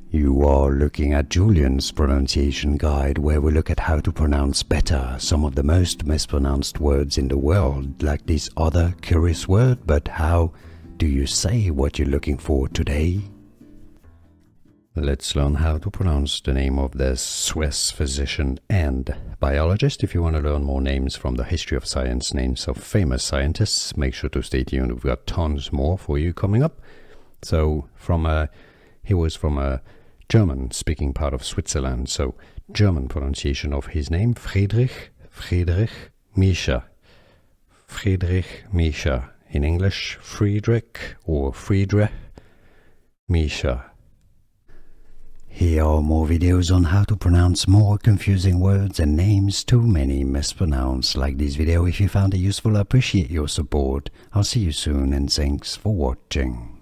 You are looking at Julian's pronunciation guide, where we look at how to pronounce better some of the most mispronounced words in the world, like this other curious word. But how do you say what you're looking for today? Let's learn how to pronounce the name of this Swiss physician and biologist. If you want to learn more names from the history of science, names of famous scientists, make sure to stay tuned. We've got tons more for you coming up. So he was from a German-speaking part of Switzerland. So German pronunciation of his name, Friedrich Miescher. Friedrich Miescher. In English, Friedrich or Friedrich Miescher. Here are more videos on how to pronounce more confusing words and names too many mispronounced. Like this video if you found it useful. I appreciate your support. I'll see you soon and thanks for watching.